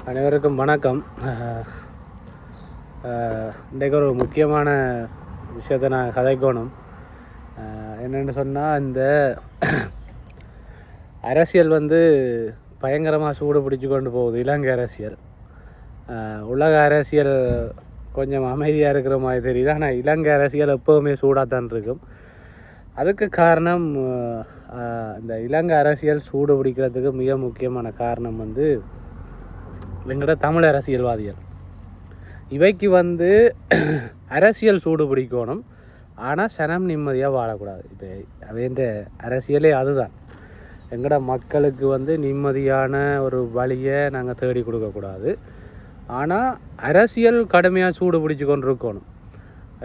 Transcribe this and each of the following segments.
அனைவருக்கும் வணக்கம். இன்றைக்கு ஒரு முக்கியமான விஷயத்தை நான் கதைக்கணும். என்னென்னு சொன்னால், இந்த அரசியல் பயங்கரமாக சூடு பிடிச்சி கொண்டு போகுது. இலங்கை அரசியல், உலக அரசியல் கொஞ்சம் அமைதியாக இருக்கிற மாதிரி தெரியுது. ஆனால் இலங்கை அரசியல் எப்போவுமே சூடாக தான் இருக்கும். அதுக்கு காரணம், இந்த இலங்கை அரசியல் சூடு பிடிக்கிறதுக்கு மிக முக்கியமான காரணம் எங்களோட தமிழ் அரசியல்வாதிகள். இவைக்கு அரசியல் சூடு பிடிக்கணும், ஆனால் சனம் நிம்மதியாக வாழக்கூடாது. இப்போ அதேன்ற அரசியலே அதுதான். எங்களோட மக்களுக்கு நிம்மதியான ஒரு வழியை நாங்கள் தேடி கொடுக்கக்கூடாது. ஆனால் அரசியல் கடுமையாக சூடு பிடிச்சி கொண்டு இருக்கணும்.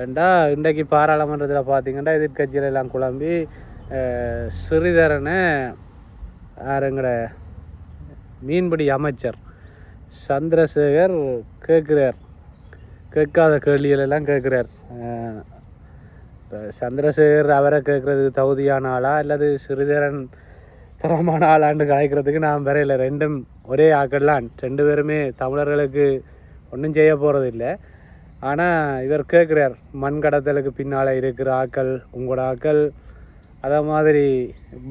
ஏண்டா இன்றைக்கு பாராளுமன்றத்தில் பார்த்திங்கன்னா எதிர்கட்சிகள் எல்லாம் குழம்பி சிறிதரனை எங்களோட மீன்பிடி அமைச்சர் சந்திரசேகர் கேட்காத கேள்விகளெல்லாம் கேட்குறார். இப்போ சந்திரசேகர் அவரை கேட்குறதுக்கு தகுதியான ஆளா அல்லது சிறிதரன் தரமான ஆளான்னு காய்க்கிறதுக்கு நான் வரையில. ரெண்டும் ஒரே ஆக்கள்லாம், ரெண்டு பேருமே தமிழர்களுக்கு ஒன்றும் செய்ய போகிறது இல்லை. ஆனால் இவர் கேட்குறார், மண் கடத்தலுக்கு பின்னால் இருக்கிற ஆக்கள் உங்களோட ஆக்கள், அதே மாதிரி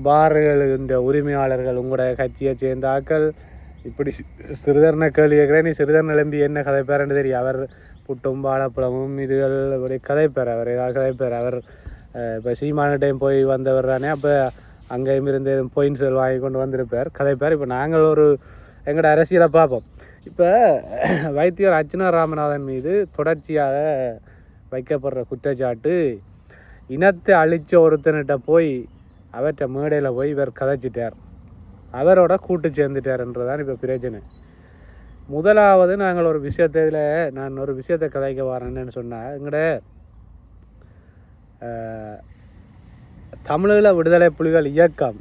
பார்களுடைய உரிமையாளர்கள் உங்களோட கட்சியை சேர்ந்த ஆக்கள், இப்படி சிறிதரனை கேள்வி கேட்குறேன். நீ சிறிதரன் எழும்பி என்ன கதைப்பேரன்னு தெரியும். அவர் புட்டும் வாழைப்பழமும் இதுகள் இப்படி கதைப்பார். அவர் ஏதாவது கதைப்பார். அவர் இப்போ சீமான டைம் போய் வந்தவர் தானே, அப்போ அங்கேயும் இருந்து பாயிண்ட்ஸ்கள் வாங்கி கொண்டு வந்திருப்பார், கதைப்பார். இப்போ நாங்கள் எங்களோட அரசியலை பார்ப்போம். இப்போ வைத்தியர் அர்ச்சுனா ராமநாதன் மீது தொடர்ச்சியாக வைக்கப்படுற குற்றச்சாட்டு, இனத்தை அழித்த ஒருத்தன்கிட்ட போய் அவர்கிட்ட மேடையில் போய் இவர் கதைச்சிட்டார், அவரோட கூட்டு சேர்ந்துட்டார்ன்றதான் இப்போ பிரச்சனை. முதலாவது நாங்கள் ஒரு விஷயத்தில் நான் ஒரு விஷயத்தை கதைக்க வரேன்னு சொன்னால், எங்களோட தமிழீழ விடுதலை புலிகள் இயக்கம்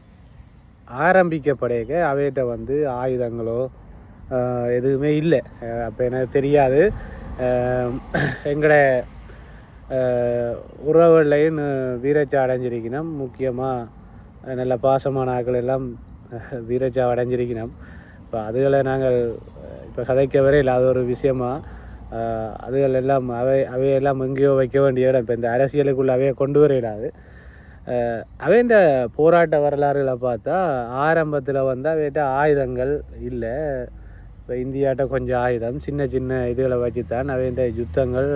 ஆரம்பிக்கப்படைக்க அவைகிட்ட ஆயுதங்களோ எதுவுமே இல்லை. அப்போ எனக்கு தெரியாது. எங்களோட உறவுகளையும் வீரச்சா அடைஞ்சிருக்கணும். முக்கியமாக நல்ல பாசமான ஆக்கள் எல்லாம் வீரச்சா அடைஞ்சிருக்கணும். இப்போ அதுகளை நாங்கள் இப்போ கதைக்க வரையில் அது ஒரு விஷயமா. அதுகள் எல்லாம் அவையெல்லாம் எங்கேயோ வைக்க வேண்டிய இடம். இப்போ இந்த அரசியலுக்குள்ளே அவையை கொண்டு வரையிடாது. அவைண்ட போராட்ட வரலாறுகளை பார்த்தா ஆரம்பத்தில் அவைகிட்ட ஆயுதங்கள் இல்லை. இப்போ இந்தியாட்ட கொஞ்சம் ஆயுதம், சின்ன சின்ன இதுகளை வச்சுத்தான் அவைண்ட யுத்தங்கள்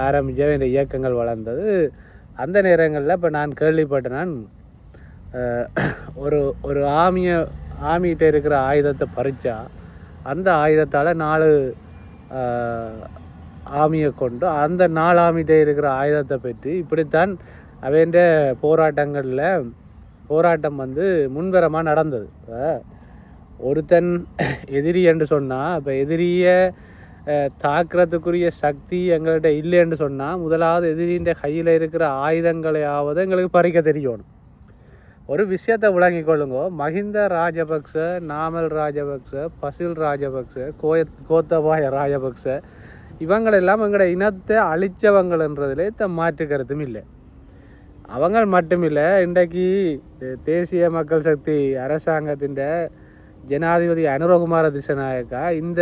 ஆரம்பித்து அவைண்ட இயக்கங்கள் வளர்ந்தது. அந்த நேரங்களில் இப்போ நான் கேள்விப்பட்டேன், ஒரு ஆமிகிட்ட இருக்கிற ஆயுதத்தை பறித்தா அந்த ஆயுதத்தால் 4 ஆமியை கொண்டு அந்த 4 ஆமிகிட்ட இருக்கிற ஆயுதத்தை பெற்று இப்படித்தான் அவைண்ட போராட்டம் முன்வரமாக நடந்தது. இப்போ ஒருத்தன் எதிரி என்று சொன்னால், இப்போ எதிரியை தாக்குறதுக்குரிய சக்தி எங்கள்கிட்ட இல்லைன்னு சொன்னால், முதலாவது எதிரின்ற கையில் இருக்கிற ஆயுதங்களையாவது எங்களுக்கு பறிக்க தெரியணும். ஒரு விஷயத்தை விளங்கி கொள்ளுங்க. மஹிந்த ராஜபக்ச, நாமல் ராஜபக்ச, பசில் ராஜபக்ச, கோத்தபாய ராஜபக்ச இவங்களெல்லாம் எங்களோட இனத்தை அழித்தவங்கன்றதுல மாற்று கருத்தும் இல்லை. அவங்க மட்டுமில்லை, இன்றைக்கு தேசிய மக்கள் சக்தி அரசாங்கத்தின் ஜனாதிபதி அனுரகுமார திசநாயக்கா இந்த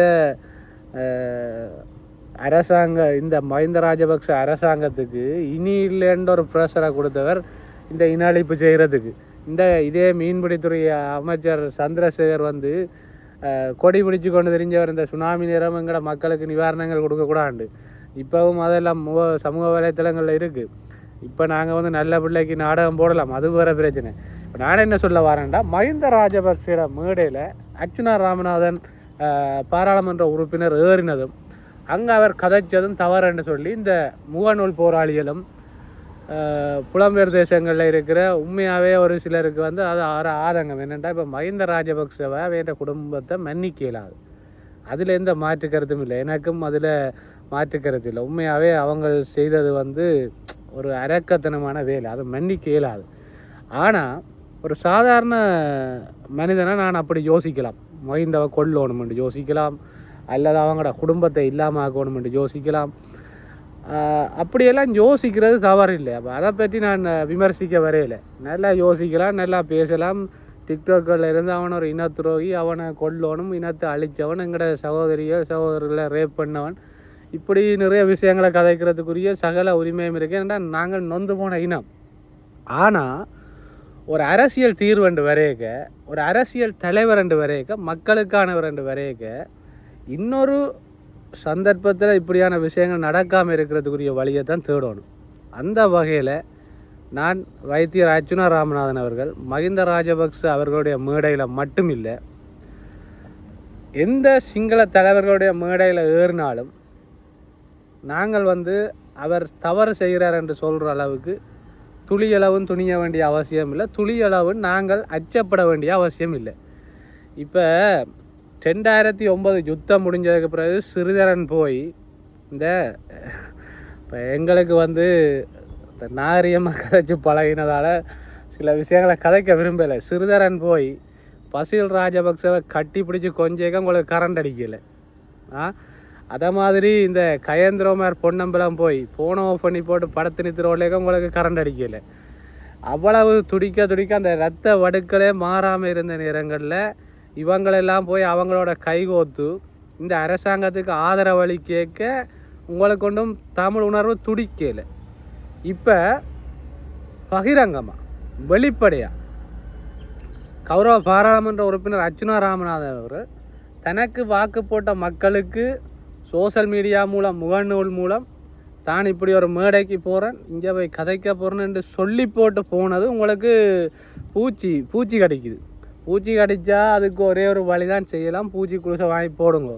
இந்த மஹிந்த ராஜபக்ச அரசாங்கத்துக்கு இனி இல்லைன்ற ஒரு ப்ரெஷரை கொடுத்தவர் இந்த இன அழிப்பு செய்கிறதுக்கு. இதே மீன்பிடித்துறை அமைச்சர் சந்திரசேகர் கொடி பிடிச்சி கொண்டு தெரிஞ்சவர் இந்த சுனாமி நேரம் எங்களோட மக்களுக்கு நிவாரணங்கள் கொடுக்கக்கூடாது. இப்போவும் அதெல்லாம் சமூக வலைத்தளங்களில் இருக்குது. இப்போ நாங்கள் நல்ல பிள்ளைக்கு நாடகம் போடலாம், அது வேறு பிரச்சனை. இப்போ நான் என்ன சொல்ல வரேன்டா, மஹிந்த ராஜபக்சோட மேடையில் அர்ச்சுனா ராமநாதன் பாராளுமன்ற உறுப்பினர் ஏறினதும் அங்கே அவர் கதைச்சதும் தவறுன்னு சொல்லி இந்த முகநூல் போராளிகளும் புலம்பெயர் தேசங்களில் இருக்கிற உண்மையாகவே ஒரு சிலருக்கு அது ஆதங்கம் என்னென்னா, இப்போ மஹிந்த ராஜபக்சவை வேண்ட குடும்பத்தை மன்னிக்க இயலாது. அதில் எந்த மாற்று கருத்தும் இல்லை, எனக்கும் அதில் மாற்று கருத்து இல்லை. உண்மையாகவே அவங்க செய்தது ஒரு அரக்கத்தனமான வேலை, அதை மன்னிக்க இயலாது. ஆனால் ஒரு சாதாரண மனிதனை நான் அப்படி யோசிக்கலாம். மஹிந்தவை கொல்லணுமென்று யோசிக்கலாம், அல்லது அவங்களோட குடும்பத்தை இல்லாமல் ஆக்கணுமென்று யோசிக்கலாம். அப்படியெல்லாம் யோசிக்கிறது தவறு இல்லை. அப்போ அதை பற்றி நான் விமர்சிக்க வரையில. நல்லா யோசிக்கலாம், நல்லா பேசலாம், டிக்டாக்கில் இருந்து அவன் ஒரு இனத்துரோகி, அவனை கொல்லணும், இனத்தை அழித்தவன், எங்களோட சகோதரர்களை ரேப் பண்ணவன், இப்படி நிறைய விஷயங்களை கதைக்கிறதுக்குரிய சகல உரிமையும் இருக்குது. ஏன்னா நாங்கள் நொந்து போன இனம். ஆனால் ஒரு அரசியல் தீர்வு என்று வரையக்க, ஒரு அரசியல் தலைவர் என்று வரையக்க, மக்களுக்கானவர் என்று வரையக்க, இன்னொரு சந்தர்ப்பத்தில் இப்படியான விஷயங்கள் நடக்காமல் இருக்கிறதுக்குரிய வழியை தான் தேடணும். அந்த வகையில் நான் வைத்தியர் அர்ச்சுனா ராமநாதன் அவர்கள் மஹிந்த ராஜபக்ச அவர்களுடைய மேடையில் மட்டும் இல்லை, எந்த சிங்கள தலைவர்களுடைய மேடையில் ஏறினாலும் நாங்கள் அவர் தவறு செய்கிறார் என்று சொல்கிற அளவுக்கு துளியளவும் துணிய வேண்டிய அவசியம் இல்லை, துளியளவு நாங்கள் அச்சப்பட வேண்டிய அவசியம் இல்லை. இப்போ 2009 யுத்தம் முடிஞ்சதுக்கு பிறகு சிறிதரன் போய் இப்போ எங்களுக்கு நாகரிகமாக கதைச்சி பழகினதால் சில விஷயங்களை கதைக்க விரும்பலை. சிறிதரன் போய் பசில் ராஜபக்சவை கட்டி பிடிச்சி கொஞ்சம் உங்களுக்கு கரண்ட் அடிக்கலை. அதை மாதிரி இந்த கயேந்திரமார் பொன்னம்பலம் போய் ஃபோனை ஆஃப் பண்ணி போட்டு படத்து நிறுத்துறோலேக்க உங்களுக்கு கரண்ட் அடிக்கலை. அவ்வளவு துடிக்க அந்த இரத்த வடுக்களே மாறாமல் இருந்த நேரங்களில் இவங்களெல்லாம் போய் அவங்களோட கைகோத்து இந்த அரசாங்கத்துக்கு ஆதரவளி கேட்க உங்களுக்கு ஒன்றும் தமிழ் உணர்வு துடிக்கலை. இப்போ பகிரங்கமாக வெளிப்படையாக கௌரவ பாராளுமன்ற உறுப்பினர் அர்ச்சுனா ராமநாதன் அவர்கள் தனக்கு வாக்கு போட்ட மக்களுக்கு சோஷியல் மீடியா மூலம், முகநூல் மூலம் தான் இப்படி ஒரு மேடைக்கு போகிறேன், இங்கே போய் கதைக்க போகிறேன்னு என்று சொல்லி போட்டு போனது உங்களுக்கு பூச்சி கடிக்குது. பூச்சி கடித்தா அதுக்கு ஒரே ஒரு வழி தான் செய்யலாம், பூச்சி குளிசை வாங்கி போடுங்க.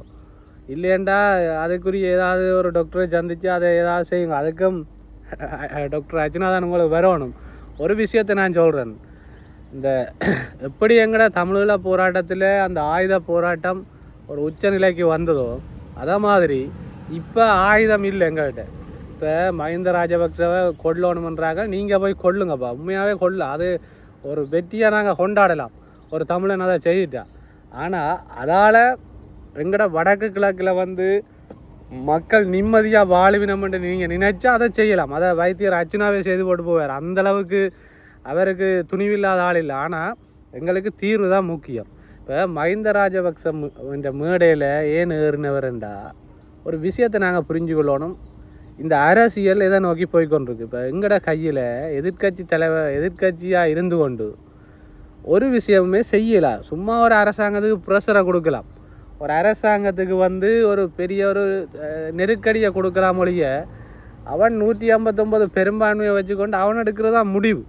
இல்லையண்டா அதுக்குரிய ஏதாவது ஒரு டாக்டரை சந்தித்து அதை ஏதாவது செய்யுங்க. அதுக்கும் டாக்டர் அர்ச்சுனா தான் உங்களுக்கு வரணும். ஒரு விஷயத்தை நான் சொல்கிறேன், இந்த எப்படி எங்கட தமிழீழ போராட்டத்தில் அந்த ஆயுத போராட்டம் ஒரு உச்சநிலைக்கு வந்ததோ அதே மாதிரி இப்போ ஆயுதம் இல்லை எங்கள்கிட்ட. இப்போ மஹிந்த ராஜபக்சவை கொல்லணுமன்றாங்க, நீங்கள் போய் கொல்லுங்கப்பா, உண்மையாகவே கொல்ல, அது ஒரு வெற்றியாக நாங்கள் கொண்டாடலாம், ஒரு தமிழன் அதை செய்துட்டா. ஆனால் அதால் எங்கட வடக்கு கிழக்கில் மக்கள் நிம்மதியாக வாழ்வினம் என்று நீங்கள் நினைச்சா அதை செய்யலாம். அதை வைத்தியர் அர்ச்சுனாவே செய்து போட்டு போவார். அந்தளவுக்கு அவருக்கு துணிவில்லாத ஆள் இல்லை. ஆனால் எங்களுக்கு தீர்வு தான் முக்கியம். இப்போ மஹிந்த ராஜபக்ச என்ற மேடையில் ஏன் ஏறினவர்ண்டா ஒரு விஷயத்தை நாங்கள் புரிஞ்சு கொள்ளணும். இந்த அரசியல் எதை நோக்கி போய்கொண்டிருக்கு. இப்போ எங்கட கையில் எதிர்கட்சியாக இருந்து கொண்டு ஒரு விஷயமே செய்யலாம். சும்மா ஒரு அரசாங்கத்துக்கு ப்ரெஷரை கொடுக்கலாம், ஒரு அரசாங்கத்துக்கு ஒரு பெரிய ஒரு நெருக்கடியை கொடுக்கலாம் ஒழிய அவன் 159 பெரும்பான்மையை வச்சுக்கொண்டு அவன் எடுக்கிறது தான் முடிவு.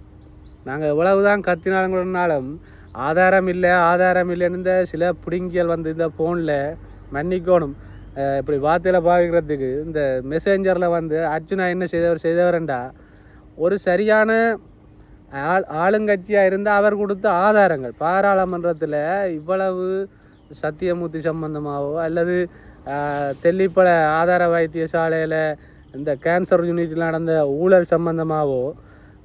நாங்கள் எவ்வளவு தான் கத்தினாலும் ஆதாரம் இல்லைன்னு இந்த சில பிடுங்கியல் இந்த ஃபோனில் மன்னிக்கணும், இப்படி வார்த்தையில் பாவிக்கிறதுக்கு இந்த மெசேஞ்சரில் அர்ச்சுனா என்ன செய்தவரண்டா ஒரு சரியான ஆளுங்கட்சியாக இருந்தால் அவர் கொடுத்த ஆதாரங்கள் பாராளுமன்றத்தில் இவ்வளவு சத்தியமூர்த்தி சம்பந்தமாகவோ அல்லது தெல்லிப்பள ஆதார வைத்தியசாலையில் இந்த கேன்சர் யூனிட்டில் நடந்த ஊழல் சம்பந்தமாகவோ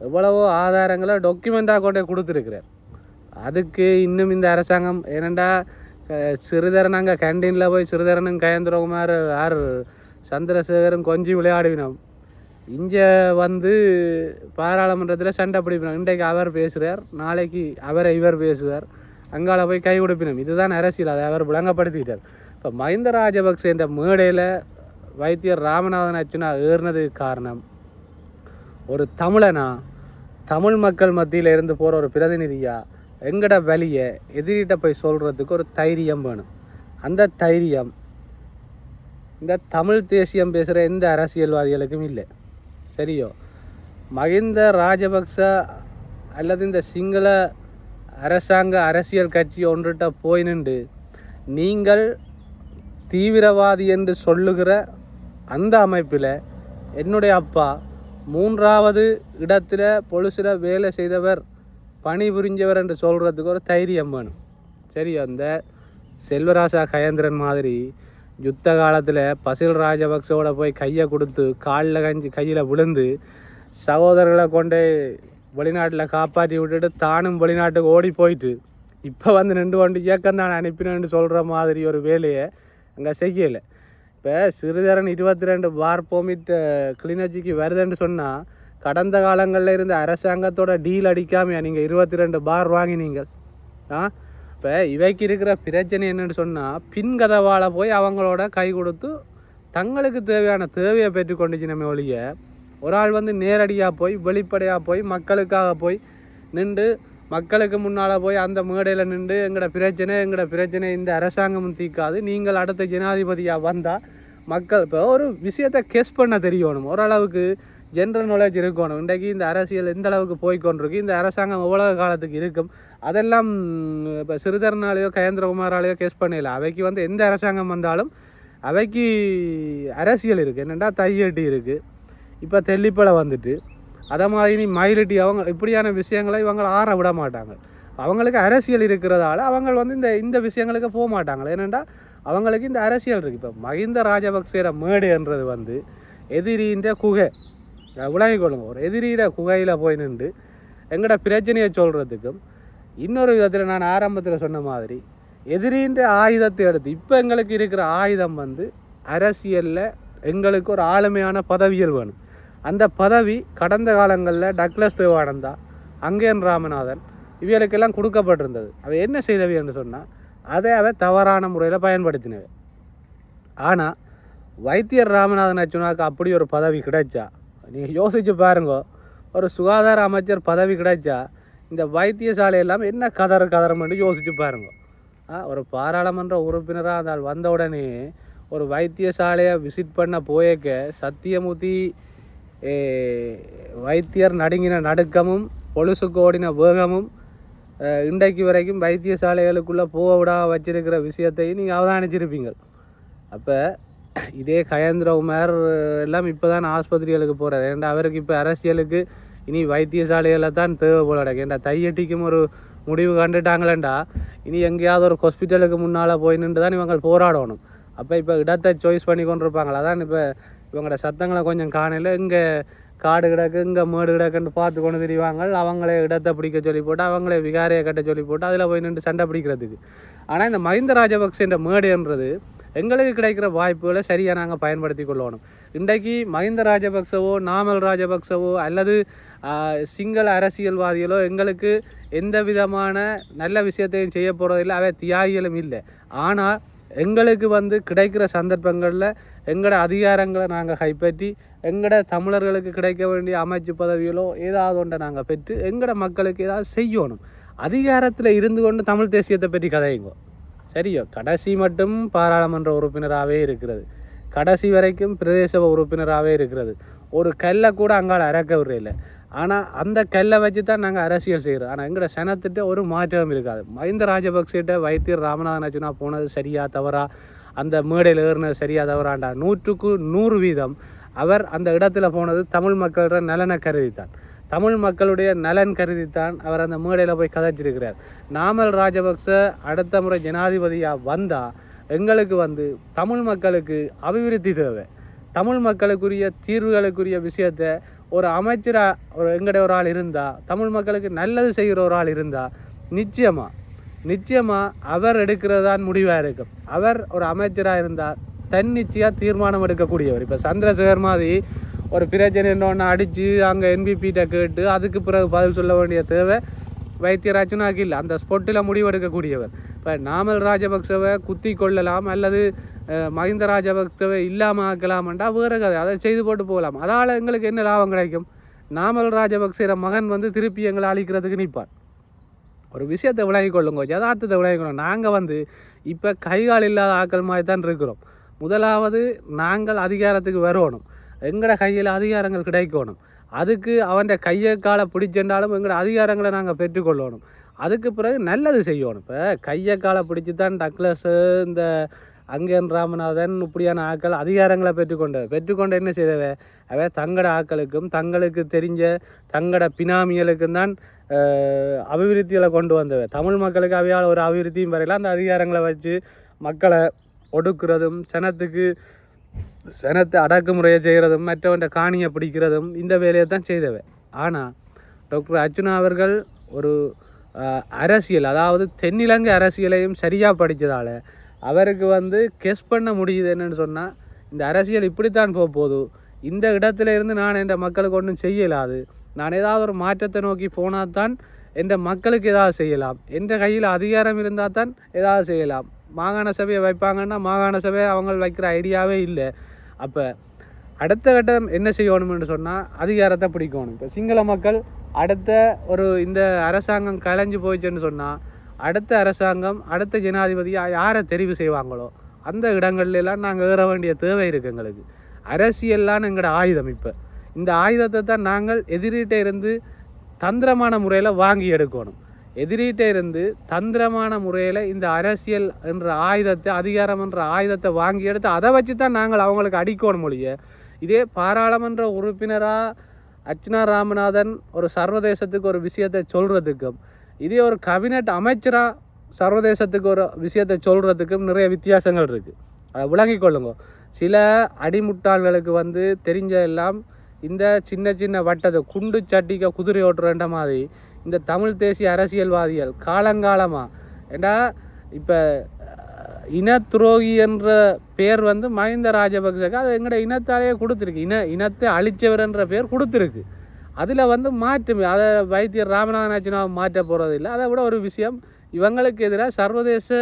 எவ்வளவோ ஆதாரங்களை டாக்குமெண்ட்டாக கொண்டே கொடுத்துருக்குறார். அதுக்கு இன்னும் இந்த அரசாங்கம் ஏனண்டா சிறிதரன் அங்கே கேண்டீனில் போய் சிறிதரனும் கயேந்திரகுமார் சந்திரசேகரும் கொஞ்சம் விளையாடுவினோம், இங்கே பாராளுமன்றத்தில் சண்டை பிடிப்பினோம். இன்றைக்கு அவர் பேசுகிறார், நாளைக்கு இவர் பேசுவார், அங்கால போய் கை கொடுப்பினோம். இதுதான் அரசியல், அதை அவர் விளங்கப்படுத்திட்டார். இப்போ மஹிந்த ராஜபக்ச என்ற மேடையில் வைத்தியர் ராமநாதன் அர்ச்சுனா ஏறினதுக்கு காரணம் ஒரு தமிழனா, தமிழ் மக்கள் மத்தியில் இருந்து போகிற ஒரு பிரதிநிதியாக எங்கட வழியை எதிரிட்ட போய் சொல்கிறதுக்கு ஒரு தைரியம் வேணும். அந்த தைரியம் இந்த தமிழ் தேசியம் பேசுகிற எந்த அரசியல்வாதிகளுக்கும் இல்லை. சரியோ, மஹிந்த ராஜபக்ச அல்லது இந்த சிங்கள அரசாங்க அரசியல் கட்சி ஒன்றுகிட்ட போய் நின்று நீங்கள் தீவிரவாதி என்று சொல்லுகிற அந்த அமைப்பில் என்னுடைய அப்பா 3வது இடத்துல பொலிசில் வேலை செய்தவர், பணி புரிஞ்சவர் என்று சொல்கிறதுக்கு ஒரு தைரியம் வேணும். சரி, அந்த செல்வராசா கயேந்திரன் மாதிரி யுத்த காலத்தில் பசில் ராஜபக்சோட போய் கையை கொடுத்து கையில் விழுந்து சகோதரர்களை கொண்டு வெளிநாட்டில் காப்பாற்றி விட்டுட்டு தானும் வெளிநாட்டுக்கு ஓடி போயிட்டு இப்போ நின்று கொண்டு இயக்கம்தான் அனுப்பினு சொல்கிற மாதிரி ஒரு வேலையை அங்கே செய்யலை. இப்போ சிறிதரன் 22 பார் பெர்மிட் கிளிநொச்சிக்கு வருதுன்னு சொன்னால் கடந்த காலங்களில் இருந்த அரசாங்கத்தோட டீல் அடிக்காமையா நீங்கள் 22 பார் வாங்கினீங்கள்? இப்போ இவைக்கு இருக்கிற பிரச்சனை என்னென்னு சொன்னால் பின்கதவால் போய் அவங்களோட கை கொடுத்து தங்களுக்கு தேவையான தேவையை பெற்று கொண்டுச்சு நம்ம ஒழிய ஒரு ஆள் வந்து நேரடியாக போய் வெளிப்படையாக போய் மக்களுக்காக போய் நின்று மக்களுக்கு முன்னால் போய் அந்த மேடையில் நின்று எங்களோட பிரச்சனை இந்த அரசாங்கமும் தீர்க்காது, நீங்கள் அடுத்த ஜனாதிபதியாக வந்தால் மக்கள் இப்போ ஒரு விஷயத்தை கெஸ் பண்ண தெரியணும், ஓரளவுக்கு ஜென்ரல் நாலேஜ் இருக்கணும். இன்றைக்கு இந்த அரசியல் எந்த அளவுக்கு போய்கொண்டிருக்கு, இந்த அரசாங்கம் எவ்வளவு காலத்துக்கு இருக்கும், அதெல்லாம் இப்போ சிறிதரனாலேயோ கயேந்திரகுமாராலேயோ கெஸ் பண்ணல. அவைக்கு வந்து எந்த அரசாங்கம் வந்தாலும் அவைக்கு அரசியல் இருக்குது, என்னென்னா தையட்டி இருக்குது, இப்போ தெல்லிப்பலை வந்துட்டு அதை மாதிரி மயிலிட்டி அவங்க இப்படியான விஷயங்களை இவங்க ஆற விட மாட்டாங்க. அவங்களுக்கு அரசியல் இருக்கிறதால அவங்க வந்து இந்த விஷயங்களுக்கு போக மாட்டாங்க. ஏனெண்டா அவங்களுக்கு இந்த அரசியல் இருக்குது. இப்போ மஹிந்த ராஜபக்சேர மேடுன்றது வந்து எதிரின்ற குகை, விளங்கிக் கொள்ளுங்க. ஒரு எதிரியிட குகையில் போய் நின்று எங்களோட பிரச்சனையை சொல்கிறதுக்கும் இன்னொரு விதத்தில் நான் ஆரம்பத்தில் சொன்ன மாதிரி எதிரின்ற ஆயுதத்தை எடுத்து இப்போ எங்களுக்கு இருக்கிற ஆயுதம் வந்து அரசியலில் எங்களுக்கு ஒரு ஆளுமையான பதவிகள் வேணும். அந்த பதவி கடந்த காலங்களில் டக்ளஸ் தேவானந்தா, அங்கேன் ராமநாதன் இவர்களுக்கெல்லாம் கொடுக்கப்பட்டிருந்தது. அவை என்ன செய்தவை என்று சொன்னால் அதை தவறான முறையில் பயன்படுத்தினவை. ஆனால் வைத்தியர் ராமநாதன் அச்சுனாக்கு அப்படி ஒரு பதவி கிடைச்சா, நீங்கள் யோசித்து பாருங்க, ஒரு சுகாதார அமைச்சர் பதவி கிடைச்சா இந்த வைத்தியசாலையெல்லாம் என்ன கதறமென்று யோசித்து பாருங்க. ஒரு பாராளுமன்ற உறுப்பினராக இருந்தால் வந்த உடனே ஒரு வைத்தியசாலையை விசிட் பண்ண போயக்க சத்தியமூர்த்தி வைத்தியர் நடுங்கின நடுக்கமும் பொலுசுக்கு ஓடின வேகமும் இன்றைக்கு வரைக்கும் வைத்தியசாலைகளுக்குள்ளே போக விடாம வச்சிருக்கிற விஷயத்தையும் நீங்கள் அவதானிச்சிருப்பீங்க. அப்போ இதே கயேந்திரகுமார் எல்லாம் இப்போ தான் ஆஸ்பத்திரிகளுக்கு போகிறார். ஏன்டா அவருக்கு இப்போ அரசியலுக்கு இனி வைத்தியசாலைகளில் தான் தேவைப்பட. ஏன்டா தையட்டிக்கும் ஒரு முடிவு கண்டுட்டாங்களேண்டா இனி எங்கேயாவது ஒரு ஹாஸ்பிட்டலுக்கு முன்னால் போய் நின்று தான் இவங்க போராடணும். அப்போ இப்போ இடத்தை சாய்ஸ் பண்ணி கொண்டு இருப்பாங்களா. அதான் இப்போ இவங்களோட சத்தங்களை கொஞ்சம் காணையில் இங்கே காடு கிடக்கு இங்கே மேடு கிடக்குன்னு பார்த்து கொண்டு திரிவாங்க. அவங்களே இடத்தை பிடிக்க சொல்லி போட்டு அவங்களே விகாரையை கட்ட சொல்லி போட்டு அதில் போய் நின்று சண்டை பிடிக்கிறதுக்கு. ஆனால் இந்த மஹிந்த ராஜபக்சேன்ற மேடுன்றது எங்களுக்கு கிடைக்கிற வாய்ப்புகளை சரியாக நாங்கள் பயன்படுத்தி கொள்ளணும். இன்றைக்கு மஹிந்த ராஜபக்சவோ நாமல் ராஜபக்சவோ அல்லது சிங்கள அரசியல்வாதிகளோ எங்களுக்கு எந்த விதமான நல்ல விஷயத்தையும் செய்ய போகிறதில்லை, அவை தியாகிகளும் இல்லை. ஆனால் எங்களுக்கு வந்து கிடைக்கிற சந்தர்ப்பங்களில் எங்களோட அதிகாரங்களை நாங்கள் கைப்பற்றி எங்களோட தமிழர்களுக்கு கிடைக்க வேண்டிய அமைச்சு பதவிகளோ ஏதாவது ஒன்றை நாங்கள் பெற்று எங்களோட மக்களுக்கு ஏதாவது செய்யணும். அதிகாரத்தில் இருந்து கொண்டு தமிழ் தேசியத்தை பற்றி கதையுங்கோ சரியோ. கடைசி மட்டும் பாராளுமன்ற உறுப்பினராகவே இருக்கிறது, கடைசி வரைக்கும் பிரதேச உறுப்பினராகவே இருக்கிறது. ஒரு கல்லை கூட அங்கால அறக்க விடுறதில்லை. ஆனால் அந்த கல்லை வச்சு தான் நாங்கள் அரசியல் செய்கிறோம். ஆனால் எங்களோட சனத்திட்ட ஒரு மாற்றம் இருக்காது. மஹிந்த ராஜபக்சேட்ட வைத்தியர் ராமநாதன் அச்சுனா போனது சரியா தவறா, அந்த மேடையில் ஏறினது சரியா தவறாண்டா 100க்கு 100% அவர் அந்த இடத்துல போனது தமிழ் மக்களோட நலனை கருதித்தான், தமிழ் மக்களுடைய நலன் கருதித்தான் அவர் அந்த மேடையில் போய் கதைச்சிருக்கிறார். நாமல் ராஜபக்ச அடுத்த முறை ஜனாதிபதியாக வந்தால் எங்களுக்கு வந்து தமிழ் மக்களுக்கு அபிவிருத்தி தேவை, தமிழ் மக்களுக்குரிய தீர்வுகளுக்குரிய விஷயத்தை ஒரு அமைச்சராக எங்கடைய ஒரு ஆள் இருந்தால், தமிழ் மக்களுக்கு நல்லது செய்கிற ஒரு ஆள் இருந்தால் நிச்சயமாக அவர் எடுக்கிறதான் முடிவாக இருக்கும். அவர் ஒரு அமைச்சராக இருந்தால் தன்னிச்சையாக தீர்மானம் எடுக்கக்கூடியவர். இப்போ சந்திரசேகர் மாதிரி ஒரு பிரச்சனை ஒன்று அடித்து அங்கே என்பிபிட்ட கேட்டு அதுக்கு பிறகு பதில் சொல்ல வேண்டிய தேவை வைத்தியராஜனாக்கு இல்லை. அந்த ஸ்பொட்டில் முடிவெடுக்கக்கூடியவர். இப்போ நாமல் ராஜபக்சவை குத்தி கொள்ளலாம் அல்லது மஹிந்த ராஜபக்சவை இல்லாமல் ஆக்கலாம்ன்றா வேறு கதை, அதை செய்து போட்டு போகலாம். அதால் எங்களுக்கு என்ன லாபம் கிடைக்கும்? நாமல் ராஜபக்சேர மகன் வந்து திருப்பி எங்களை அழிக்கிறதுக்கு நிற்பார். ஒரு விஷயத்தை விளங்கிக் கொள்ளுங்க, யதார்த்தத்தை விளங்கிக்கணும். நாங்கள் வந்து இப்போ கைகால் இல்லாத ஆக்கள் மாதிரி தான் இருக்கிறோம். முதலாவது நாங்கள் அதிகாரத்துக்கு வரணும், எங்களோட கையில் அதிகாரங்கள் கிடைக்கணும். அதுக்கு அவன் கையை காலை பிடிச்சென்றாலும் எங்களோட அதிகாரங்களை நாங்கள் பெற்றுக்கொள்ளணும். அதுக்கு பிறகு நல்லது செய்யணும். இப்போ கையை காலை பிடிச்சி தான் டக்ளஸு இந்த அங்கேன் ராமநாதன் இப்படியான ஆக்கள் அதிகாரங்களை பெற்றுக்கொண்டு என்ன செய்தவை? அவை தங்களோட ஆக்களுக்கும் தங்களுக்கு தெரிஞ்ச தங்களோட பினாமிகளுக்கும் தான் அபிவிருத்திகளை கொண்டு வந்தவை. தமிழ் மக்களுக்கு அவையால் ஒரு அபிவிருத்தியும் வரையில அந்த அதிகாரங்களை வச்சு மக்களை ஒடுக்குறதும் சனத்தை அடக்குமுறையை செய்கிறதும் மற்றவன்ற காணியை பிடிக்கிறதும் இந்த வேலையை தான் செய்தவை. ஆனால் டாக்டர் அர்ச்சுனா அவர்கள் ஒரு அரசியல், அதாவது தென்னிலங்கை அரசியலையும் சரியாக படித்ததால் அவருக்கு வந்து கெஸ் பண்ண முடியுது. என்னென்னு சொன்னால் இந்த அரசியல் இப்படித்தான் போகுது, இந்த இடத்துல இருந்து நான் என் மக்களுக்கு ஒன்றும் செய்யலாது, நான் ஏதாவது ஒரு மாற்றத்தை நோக்கி போனால் தான் என்ற மக்களுக்கு ஏதாவது செய்யலாம், என்ற கையில் அதிகாரம் இருந்தால் தான் ஏதாவது செய்யலாம். மாகாண சபையை வைப்பாங்கன்னா மாகாண சபையை அவங்க வைக்கிற ஐடியாவே இல்லை. அப்போ அடுத்த கட்டம் என்ன செய்யணும்னு சொன்னால் அதிகாரத்தை பிடிக்கணும். இப்போ சிங்கள மக்கள் அடுத்த இந்த அரசாங்கம் கலைஞ்சு போயிடுச்சுன்னு சொன்னால் அடுத்த அரசாங்கம் அடுத்த ஜனாதிபதியாக யாரை தெரிவு செய்வாங்களோ அந்த இடங்கள்லாம் நாங்கள் ஏற வேண்டிய தேவை இருக்குது. எங்களுக்கு அரசியல்லாம் எங்களோட ஆயுதம். இப்போ இந்த ஆயுதத்தை தான் நாங்கள் எதிரிகிட்ட இருந்து தந்திரமான முறையில் வாங்கி எடுக்கணும். எதிரிகிட்ட இருந்து தந்திரமான முறையில் இந்த அரசியல் என்ற ஆயுதத்தை, அதிகாரம் என்ற ஆயுதத்தை வாங்கி எடுத்து அதை வச்சு தான் நாங்கள் அவங்களுக்கு அடிக்கணும் மொழிய. இதே பாராளுமன்ற உறுப்பினராக அர்ச்சுனா ராமநாதன் ஒரு சர்வதேசத்துக்கு ஒரு விஷயத்தை சொல்கிறதுக்கும், இதே ஒரு கேபினட் அமைச்சராக சர்வதேசத்துக்கு ஒரு விஷயத்தை சொல்கிறதுக்கும் நிறைய வித்தியாசங்கள் இருக்குது. அதை விளங்கிக் கொள்ளுங்க. சில அடிமுட்டாள்களுக்கு தெரிஞ்ச எல்லாம் இந்த சின்ன சின்ன வட்டத்தை குண்டு சட்டிக்க குதிரை ஓட்டுறன்ற மாதிரி இந்த தமிழ் தேசிய அரசியல்வாதிகள் காலங்காலமாக ஏண்டா இப்போ இனத்துரோகி என்ற பேர் மஹிந்த ராஜபக்சக்கு அது எங்களோட இனத்தாலேயே கொடுத்துருக்கு. இனத்தை அழிச்சவர் என்ற பேர் கொடுத்துருக்கு. அதில் மாற்றம் அதை வைத்தியர் ராமநாதன் அர்ச்சுனா மாற்ற போகிறது இல்லை. அதை விட ஒரு விஷயம், இவங்களுக்கு எதிராக சர்வதேச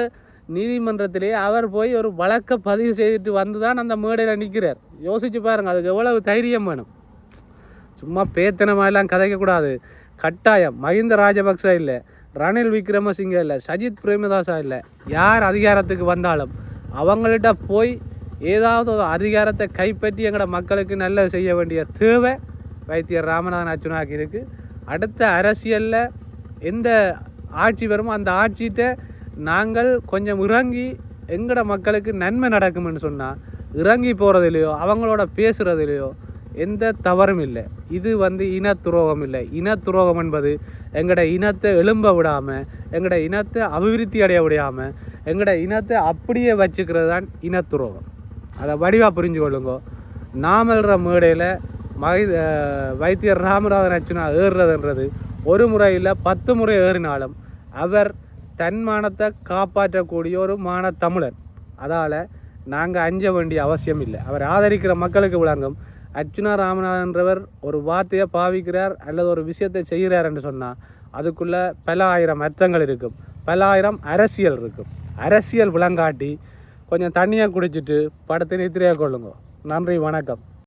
நீதிமன்றத்திலேயே அவர் போய் ஒரு வழக்கை பதிவு செய்துட்டு தான் அந்த மேடையில் நிற்கிறார். யோசிச்சு பாருங்கள், அதுக்கு எவ்வளவு தைரியம் வேணும். சும்மா பேத்தனமாயெல்லாம் கதைக்கக்கூடாது. கட்டாயம் மஹிந்த ராஜபக்ச இல்லை, ரணில் விக்ரமசிங்க இல்லை, சஜித் பிரேமதாசா இல்லை, யார் அதிகாரத்துக்கு வந்தாலும் அவங்கள்ட்ட போய் ஏதாவது ஒரு அதிகாரத்தை கைப்பற்றி எங்களோட மக்களுக்கு நல்லது செய்ய வேண்டிய தேவை வைத்தியர் ராமநாதன் அர்ச்சுனாக்கு இருக்குது. அடுத்த அரசியலில் எந்த ஆட்சி வருமோ அந்த ஆட்சிகிட்ட நாங்கள் கொஞ்சம் இறங்கி எங்களோட மக்களுக்கு நன்மை நடக்கும்னு சொன்னால் இறங்கி போகிறதுலையோ அவங்களோட பேசுகிறதுலையோ எந்த தவறும் இல்லை. இது இனத்துரோகம் இல்லை. இனத்துரோகம் என்பது எங்களோட இனத்தை எழும்ப விடாமல், எங்களோட இனத்தை அபிவிருத்தி அடைய விடாமல், எங்களோட இனத்தை அப்படியே வச்சுக்கிறது தான் இனத்துரோகம். அதை வடிவாக புரிஞ்சு கொள்ளுங்க. நாமல்ற மேடையில் வைத்தியர் ராமநாதன் அர்ச்சுனா ஏறுறதுன்றது ஒரு முறை இல்லை 10 முறை ஏறினாலும் அவர் தன்மானத்தை காப்பாற்றக்கூடிய ஒரு தமிழர். அதால் நாங்கள் அஞ்ச வேண்டிய அவசியம் இல்லை. அவர் ஆதரிக்கிற மக்களுக்கு விளங்கும். அர்ச்சுனா ராமநாதன்றவர் ஒரு வார்த்தையை பாவிக்கிறார் அல்லது ஒரு விஷயத்தை செய்கிறார் என்று சொன்னால் அதுக்குள்ளே பல ஆயிரம் அர்த்தங்கள் இருக்கும், பல ஆயிரம் அரசியல் இருக்கும். அரசியல் விளங்காட்டி கொஞ்சம் தண்ணியாக குடிச்சிட்டு படத்தை நித்திரையாக கொள்ளுங்க. நன்றி, வணக்கம்.